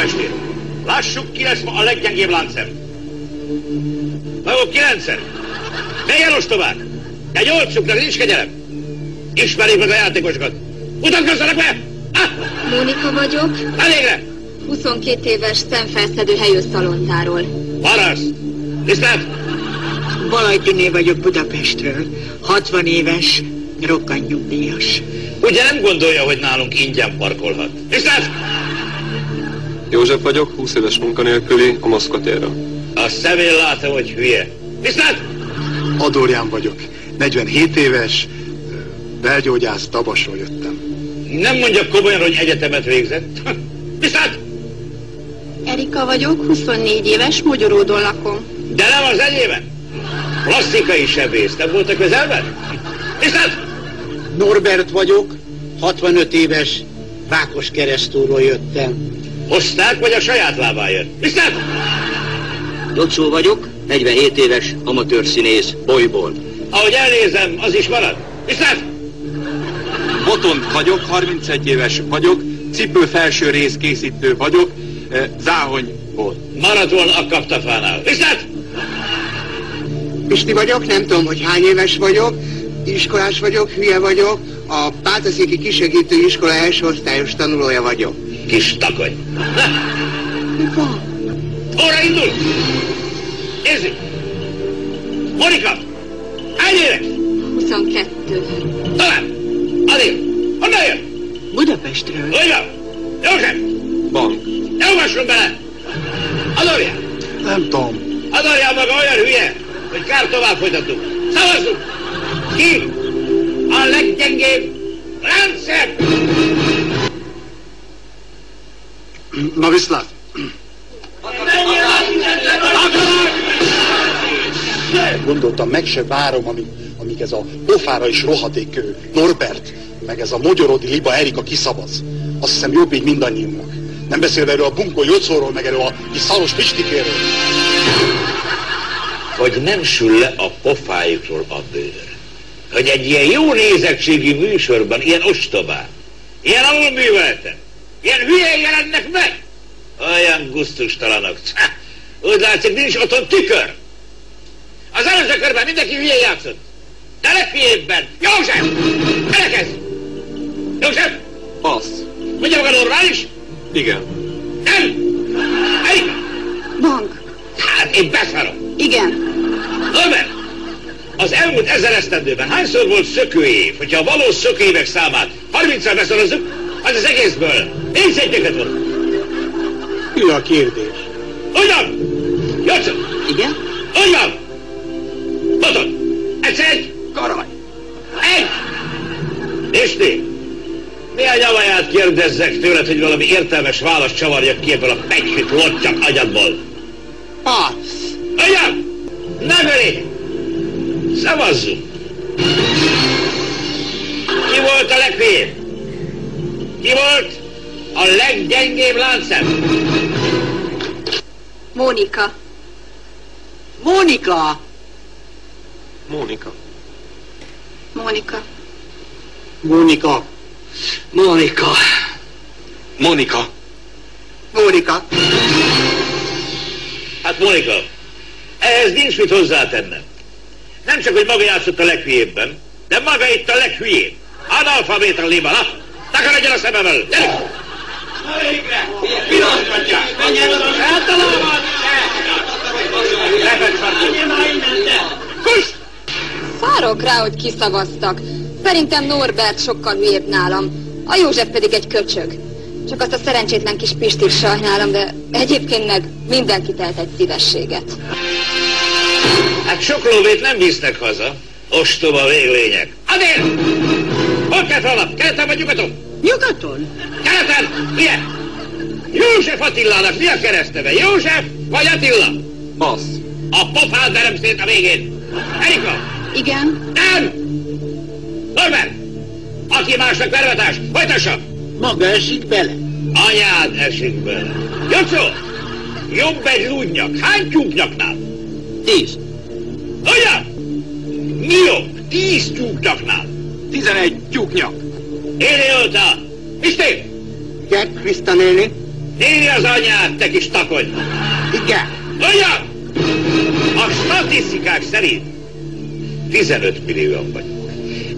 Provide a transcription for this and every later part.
testvér! Lássuk, ki lesz ma a leggyengébb láncszem. Maguk 9-en. Melyen ostobák? De 8-uknak nincs kegyelem. Ismerjék meg a játékosokat. Mutatkozzanak be! Mónika vagyok. Elégre! 22 éves szemfelszedő helyőszalontáról. Parasz! Tisztelt! Balaj Tüné vagyok Budapestről. 60 éves, rokkantnyugdíjas. Ugye nem gondolja, hogy nálunk ingyen parkolhat? Tisztelt! József vagyok, 20 éves munkanélküli a Moszkva térről. A szemén látom, hogy hülye. Tisztelt! Adorján vagyok, 47 éves, belgyógyász, Dabasról jöttem. Nem mondja komolyan, hogy egyetemet végzett. Tisztelt! Erika vagyok, 24 éves, Mogyoródon lakom. De nem az enyémen. Klasszikai sebész, nem volt a közelben? Tisztelt! Norbert vagyok, 65 éves, Vákoskeresztúról jöttem. Hozták, vagy a saját lábán jött? Tisztelt! Jocó vagyok, 47 éves, amatőr színész, Bolyból. Ahogy elnézem, az is marad. Tisztelt! Botont vagyok, 31 éves vagyok, cipő felső rész készítő vagyok, Záhonyból. Maradt volna a kaptafánál. Tisztelt! Pisti vagyok, nem tudom, hogy hány éves vagyok, iskolás vagyok, hülye vagyok, a Páltaszéki Kisegítő Iskola első osztályos tanulója vagyok. Kis takony. Mi van? Óra indul! Nézzük! Monika! Hány éves? 22. Tovább! Adél! Honnan jön? Budapestről. Hogy van? József! Bank. Ne olvasson bele! Adorjál! Nem tudom. Adorjál maga olyan hülye, hogy kár tovább folytatunk. Szavazzunk! Ki a leggyengébb láncszem? Na viszlát! Gondoltam, meg se várom, amíg ez a pofára is rohadék Norbert, meg ez a mogyorodi liba Erika kiszavaz. Azt hiszem jobb így mindannyiunknak. Nem beszélve erről a bunkó Jocóról, meg erről a kis szaros Pistikéről. Hogy nem sül le a pofájukról a bőr. Hogy egy ilyen jó nézettségű műsorban, ilyen ostobán, ilyen alulművelten, ilyen hülyen jelennek meg. Olyan gusztustalanok. Úgy látszik, nincs otthon tükör. Az előző körben mindenki hülyén játszott. De legfőjébben, József! Elekezz! József! Passz. Mondja maga normális? Igen. Nem! Erika! Bank. Hát én beszarom. Igen. Norbert! Az elmúlt 1000 esztendőben hányszor volt szökőév? Hogyha a valós szökőévek számát 30-szor beszorozzuk, az egészből 4 szétnyeket volt. Mi a kérdés? Ugyan! Jocó! Igen? Ugyan! Boton! Egyszer egy! Karaj! Egy! Pisti! Mi a nyavaját kérdezzek tőled, hogy valami értelmes választ csavarjak ki ebből a pegyhűt lottyak agyadból? Passz! Ugyan! Neveli! Szavazzunk! Ki volt a legfőbb? Ki volt a leggyengébb láncszem? Mónika. Mónika! Mónika. Mónika. Mónika! Mónika. Monika. Mónika! Hát Mónika, ehhez nincs mit hozzátennem. Nem csak, hogy maga játszott a leghülyébben, de maga itt a leghülyébb. Analfabéta liba, na? Takarodjon a szemem elől, gyerek! Végre! Pillanatják! Menjen oda! Eltalálvad! Repet sarkú! Kuss! Szárok rá, hogy kiszavaztak. Szerintem Norbert sokkal hülyébb nálam. A József pedig egy köcsög. Csak azt a szerencsétlen kis Pistit sajnálom, de egyébként meg mindenki tehet egy szívességet. Hát sok lóvét nem visznek haza. Ostoba véglények. Adél! Hol kell holnap? Keleten vagy nyugaton? Nyugaton? Keleten! Milyen? József Attilának mi a keresztneve? József vagy Attila? Passz. A pofád verem szét a végén. Erika! Igen? Nem! Norbert! Aki másnak vervetás, folytassa! Maga esik bele. Anyád esik bele. Jocó! Jobb egy lúdnyak. Hány tyúknyaknál? 10. Olyan! Mi jobb? 10 tyúknyaknál. 11 tyúknyak. Éli Olta! Pisti! Gert Kriszta néni. Néni az anyád, te kis takony! Igen. Ugyan! A statisztikák szerint 15 millióan vagyunk.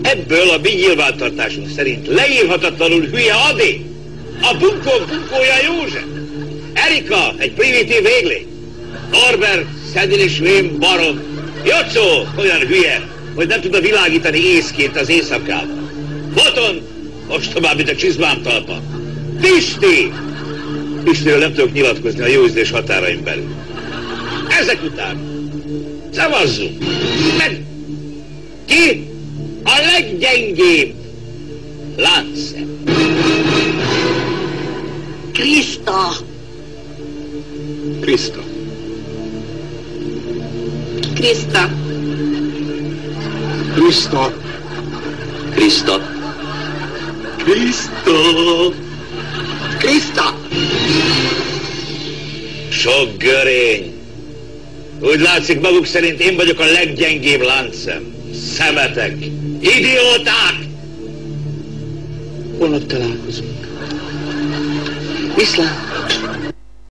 Ebből a mi nyilvántartásunk szerint leírhatatlanul hülye Adi, a bunkója József, Erika, egy primitív véglény, Norbert, szedilis vén barom, Jocó, olyan hülye, hogy nem tud világítani észként az éjszakában. Boton, ostobább, mint a csizmám talpa. Pisti! Pistiről nem tudok nyilatkozni a jó ízlés határain belül. Ezek után szavazzunk, meg ki a leggyengébb láncszem? Kriszta. Kriszta. Kriszta. Kriszta. Kriszta. Kriszta. Kriszta. Sok görény. Úgy látszik, maguk szerint én vagyok a leggyengébb láncszem. Szemetek! Idióták! Holnap találkozunk. Viszlát.